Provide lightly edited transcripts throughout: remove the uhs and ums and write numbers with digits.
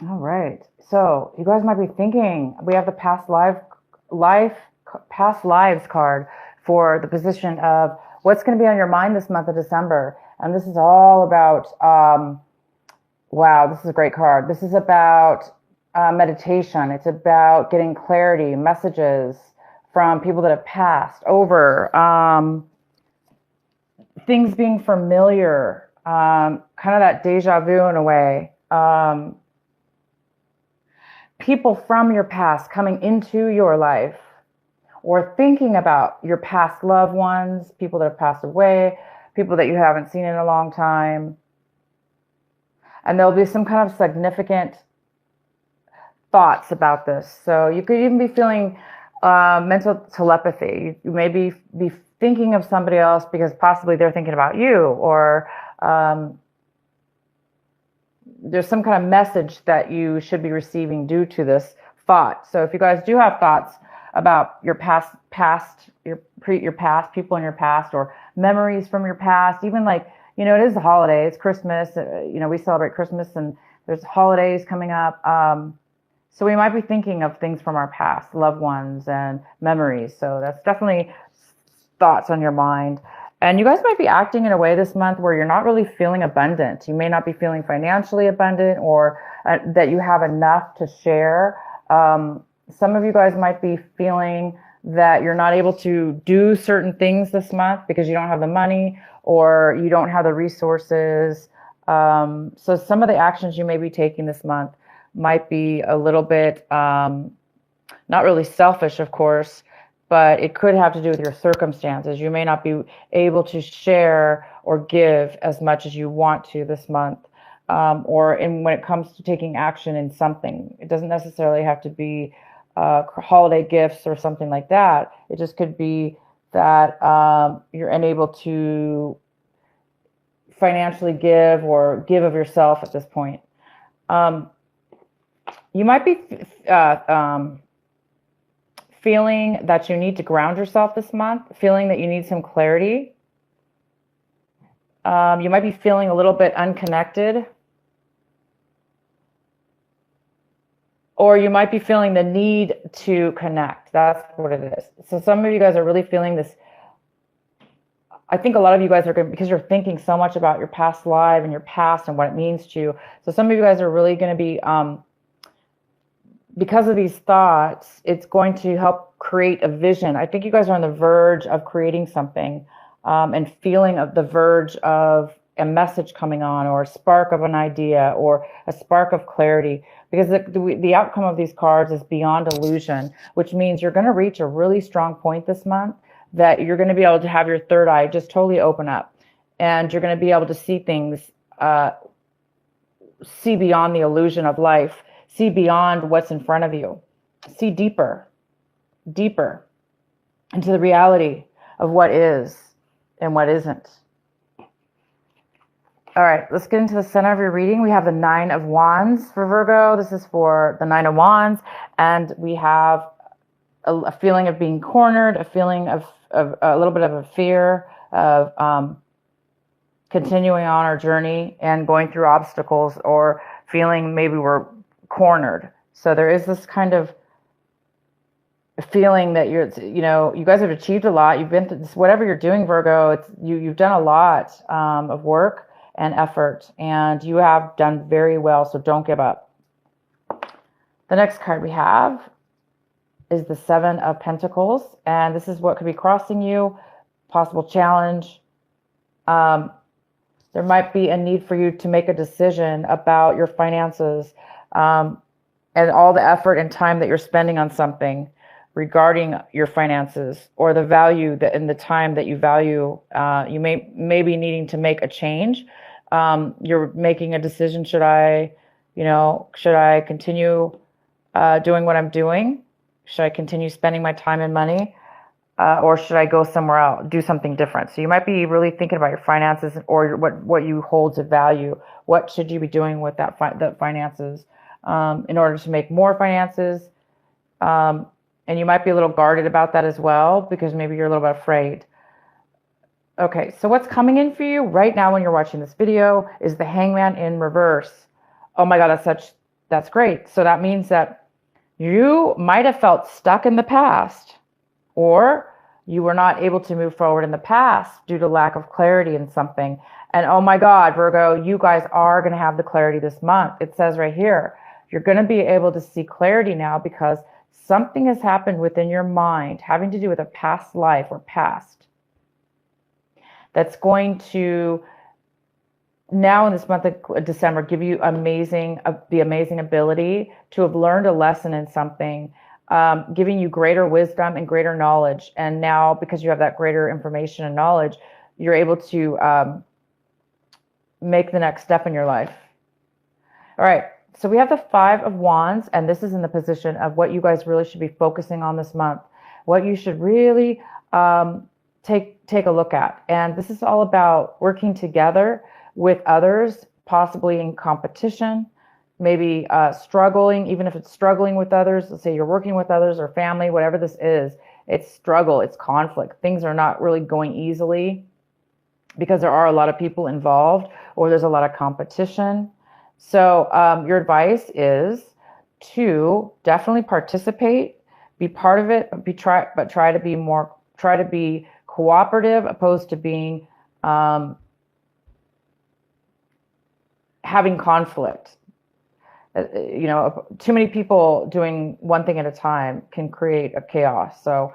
All right. So you guys might be thinking we have the past lives card for the position of what's going to be on your mind this month of December. And this is all about, wow, this is a great card. This is about meditation. It's about getting clarity, messages from people that have passed over, things being familiar, kind of that deja vu in a way. People from your past coming into your life or thinking about your past loved ones, people that have passed away, people that you haven't seen in a long time. And there'll be some kind of significant thoughts about this. So you could even be feeling mental telepathy. You may be thinking of somebody else because possibly they're thinking about you, or there's some kind of message that you should be receiving due to this thought. So if you guys do have thoughts about your past, your past, people in your past, or memories from your past, even like, you know, it is the holiday, it's Christmas, you know, we celebrate Christmas and there's holidays coming up. So we might be thinking of things from our past, loved ones and memories. So that's definitely thoughts on your mind. And you guys might be acting in a way this month where you're not really feeling abundant. You may not be feeling financially abundant, or that you have enough to share. Some of you guys might be feeling that you're not able to do certain things this month because you don't have the money or you don't have the resources. So some of the actions you may be taking this month might be a little bit, not really selfish, of course, but it could have to do with your circumstances. You may not be able to share or give as much as you want to this month, when it comes to taking action in something. It doesn't necessarily have to be holiday gifts or something like that. It just could be that you're unable to financially give or give of yourself at this point. You might be feeling that you need to ground yourself this month, feeling that you need some clarity. You might be feeling a little bit unconnected. Or you might be feeling the need to connect. That's what it is. So some of you guys are really feeling this. I think a lot of you guys are going to, because you're thinking so much about your past life and your past and what it means to you. So some of you guys are really going to be, because of these thoughts, it's going to help create a vision. I think you guys are on the verge of creating something, and feeling of the verge of a message coming on, or a spark of an idea, or a spark of clarity, because the outcome of these cards is beyond illusion, which means you're going to reach a really strong point this month that you're going to be able to have your third eye just totally open up, and you're going to be able to see things, see beyond the illusion of life, see beyond what's in front of you, see deeper into the reality of what is and what isn't. All right, let's get into the center of your reading. We have the Nine of Wands for Virgo. This is for the Nine of Wands. And we have a feeling of being cornered, a feeling of a little bit of a fear of continuing on our journey and going through obstacles, or feeling maybe we're cornered. So there is this kind of feeling that you guys have achieved a lot. You've been through this, whatever you're doing, Virgo, you've done a lot of work and effort, and you have done very well, so don't give up. The next card we have is the Seven of Pentacles, and this is what could be crossing you, possible challenge. There might be a need for you to make a decision about your finances, and all the effort and time that you're spending on something regarding your finances, or the value that in the time that you value. You may be needing to make a change. You're making a decision. Should I continue doing what I'm doing? Should I continue spending my time and money? Or should I go somewhere else, do something different? So you might be really thinking about your finances, or what you hold to value. What should you be doing with the finances in order to make more finances? And you might be a little guarded about that as well, because maybe you're a little bit afraid. Okay, so what's coming in for you right now when you're watching this video is the Hangman in reverse. Oh my God, that's such That's great. So that means that you might have felt stuck in the past, or you were not able to move forward in the past due to lack of clarity in something. And oh my God, Virgo, you guys are going to have the clarity this month. It says right here, you're going to be able to see clarity now because something has happened within your mind having to do with a past life or past that's going to now in this month of December give you the amazing ability to have learned a lesson in something, giving you greater wisdom and greater knowledge. And now because you have that greater information and knowledge, you're able to make the next step in your life. All right. So we have the Five of Wands, and this is in the position of what you guys really should be focusing on this month, what you should really take a look at. And this is all about working together with others, possibly in competition, maybe struggling, even if it's struggling with others. Let's say you're working with others or family, whatever this is, it's struggle, it's conflict. Things are not really going easily because there are a lot of people involved or there's a lot of competition. So your advice is to definitely participate, be part of it, but try to be cooperative, opposed to being having conflict. Too many people doing one thing at a time can create a chaos. So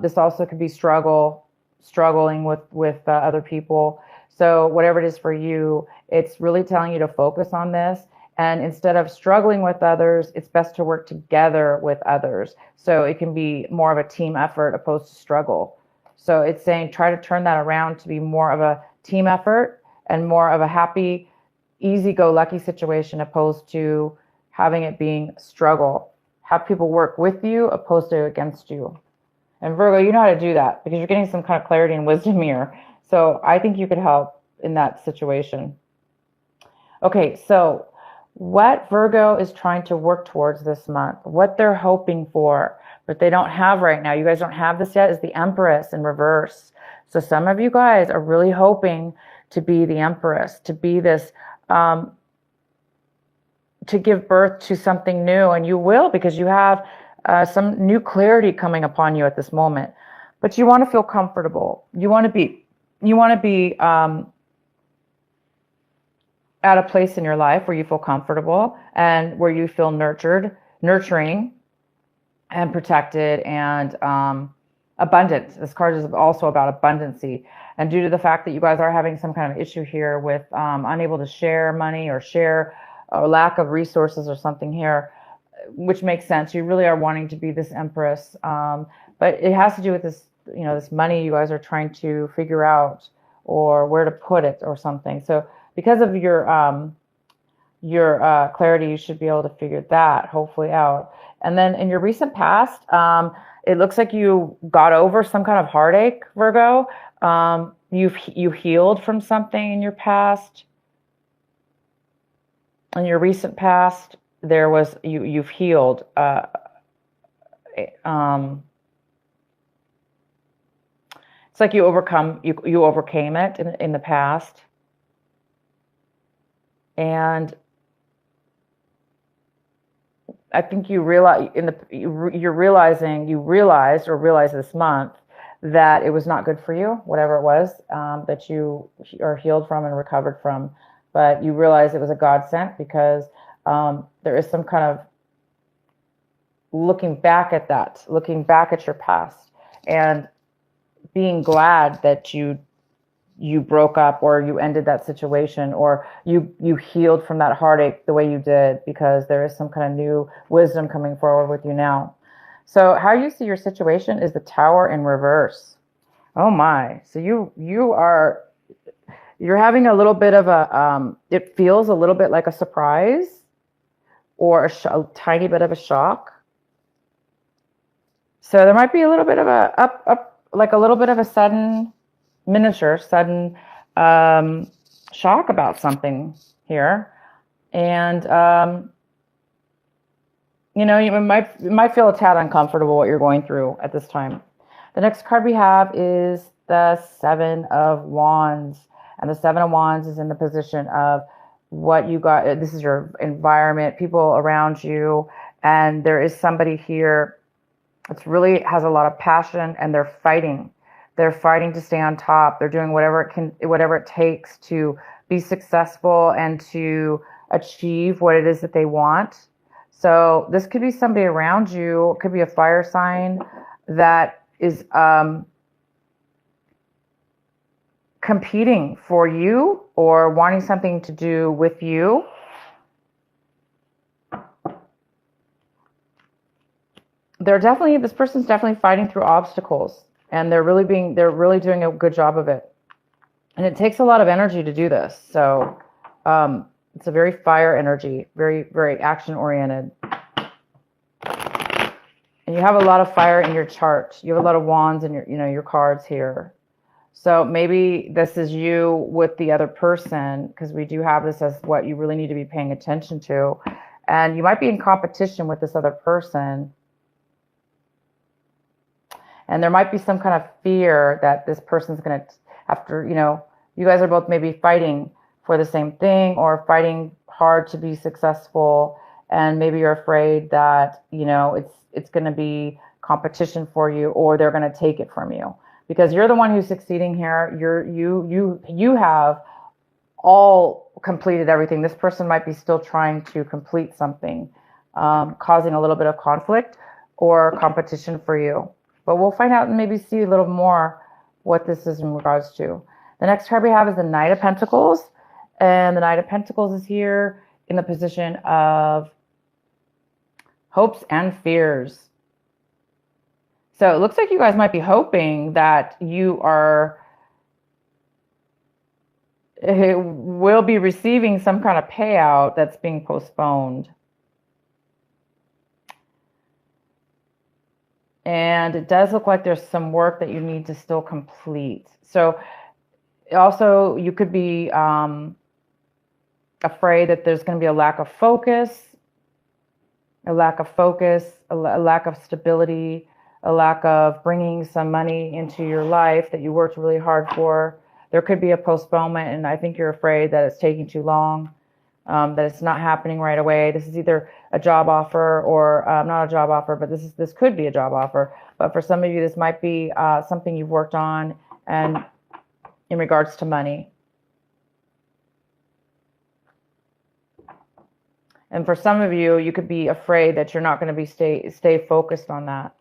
this also could be struggling with other people. So whatever it is for you, it's really telling you to focus on this. And instead of struggling with others, it's best to work together with others. So it can be more of a team effort opposed to struggle. So it's saying try to turn that around to be more of a team effort and more of a happy, easy-go-lucky situation opposed to having it being struggle. Have people work with you opposed to against you. And Virgo, you know how to do that because you're getting some kind of clarity and wisdom here. So I think you could help in that situation. Okay, so what Virgo is trying to work towards this month, what they're hoping for, but they don't have right now, you guys don't have this yet, is the Empress in reverse. So some of you guys are really hoping to be the Empress, to be this, to give birth to something new, and you will because you have some new clarity coming upon you at this moment. But you want to feel comfortable. You want to be at a place in your life where you feel comfortable and where you feel nurturing and protected and abundant. This card is also about abundancy. And due to the fact that you guys are having some kind of issue here with unable to share money or share or lack of resources or something here, which makes sense. You really are wanting to be this Empress. But it has to do with this, this money you guys are trying to figure out or where to put it or something. So because of your clarity, you should be able to figure that hopefully out. And then in your recent past, it looks like you got over some kind of heartache, Virgo. You healed from something in your past. In your recent past, there was you've healed. It's like you overcame it in the past. And I think you realized this month that it was not good for you, whatever it was that you are healed from and recovered from. But you realize it was a godsend because there is some kind of looking back at your past and being glad that you broke up or you ended that situation or you healed from that heartache the way you did because there is some kind of new wisdom coming forward with you now. So how you see your situation is the Tower in reverse. Oh my. So you're having a little bit of a, it feels a little bit like a surprise or a tiny bit of a shock. So there might be a little bit of a little bit of a sudden shock about something here. And, you might feel a tad uncomfortable what you're going through at this time. The next card we have is the Seven of Wands. And the Seven of Wands is in the position of what you got. This is your environment, people around you. And there is somebody here that's really has a lot of passion, and they're fighting. They're fighting to stay on top. They're doing whatever it takes to be successful and to achieve what it is that they want. So this could be somebody around you. It could be a fire sign that is competing for you or wanting something to do with you. This person's definitely fighting through obstacles, and they're really doing a good job of it. And it takes a lot of energy to do this. So it's a very fire energy, very, very action oriented. And you have a lot of fire in your chart. You have a lot of wands in your cards here. So maybe this is you with the other person, because we do have this as what you really need to be paying attention to. And you might be in competition with this other person. And there might be some kind of fear that this person's going to, after, you guys are both maybe fighting for the same thing or fighting hard to be successful. And maybe you're afraid that, it's going to be competition for you, or they're going to take it from you. Because you're the one who's succeeding here. You have all completed everything. This person might be still trying to complete something, causing a little bit of conflict or competition for you. But we'll find out and maybe see a little more what this is in regards to. The next card we have is the Knight of Pentacles. And the Knight of Pentacles is here in the position of hopes and fears. So it looks like you guys might be hoping that you will be receiving some kind of payout that's being postponed. And it does look like there's some work that you need to still complete. So also you could be afraid that there's going to be a lack of focus, a lack of stability, a lack of bringing some money into your life that you worked really hard for. There could be a postponement, and I think you're afraid that it's taking too long, that it's not happening right away. This is either a job offer or not a job offer, but this could be a job offer. But for some of you, this might be something you've worked on and in regards to money. And for some of you, you could be afraid that you're not going to be stay focused on that,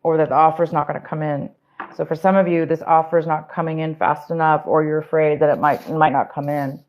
or that the offer is not going to come in. So for some of you, this offer is not coming in fast enough, or you're afraid that it might not come in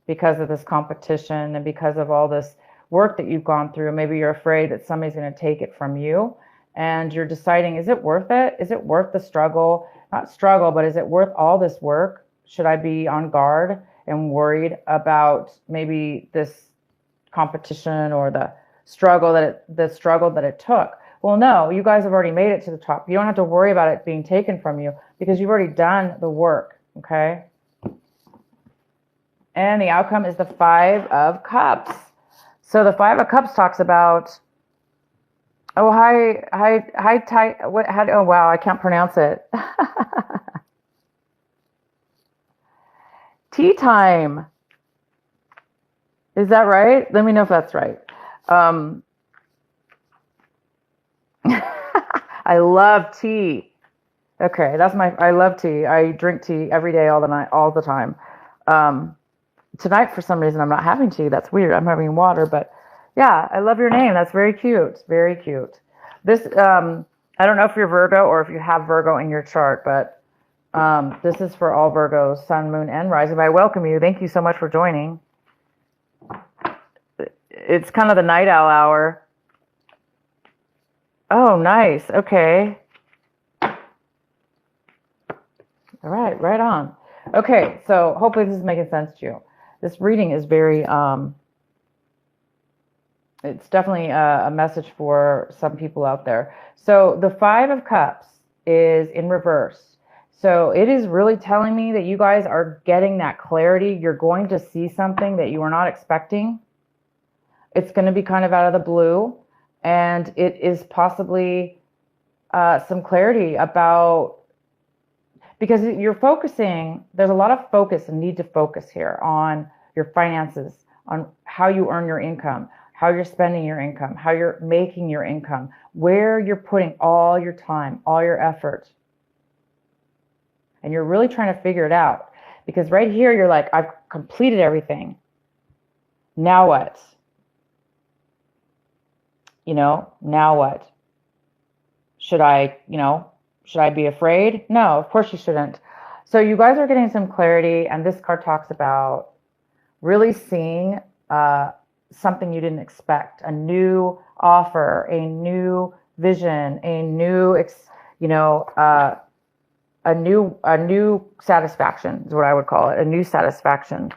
because of this competition and because of all this work that you've gone through. Maybe you're afraid that somebody's going to take it from you, and you're deciding, is it worth it? Is it worth the struggle? Not struggle, but is it worth all this work? Should I be on guard and worried about maybe this competition or the struggle that it took? Well, no, you guys have already made it to the top. You don't have to worry about it being taken from you because you've already done the work, okay? And the outcome is the Five of Cups. So the Five of Cups talks about, oh, oh, wow, I can't pronounce it. Tea time. Is that right? Let me know if that's right. I love tea. Okay, I love tea. I drink tea every day, all the time. Tonight, for some reason, I'm not having tea. That's weird. I'm having water, but yeah, I love your name. That's very cute. Very cute. This, I don't know if you're Virgo or if you have Virgo in your chart, but this is for all Virgos, Sun, Moon, and Rising. I welcome you. Thank you so much for joining. It's kind of the night owl hour. Oh, nice. Okay. All right, right on. Okay, so hopefully this is making sense to you. This reading is very, it's definitely a message for some people out there. So the Five of Cups is in reverse. So it is really telling me that you guys are getting that clarity. You're going to see something that you were not expecting. It's going to be kind of out of the blue. And it is possibly some clarity about, because you're focusing, there's a lot of focus and need to focus here on your finances, on how you earn your income, how you're spending your income, how you're making your income, where you're putting all your time, all your effort. And you're really trying to figure it out. Because right here, you're like, I've completed everything. Now what? Now what? Should I be afraid? No, of course you shouldn't. So you guys are getting some clarity, and this card talks about really seeing something you didn't expect, a new offer, a new vision, a new, a new satisfaction is what I would call it, a new satisfaction.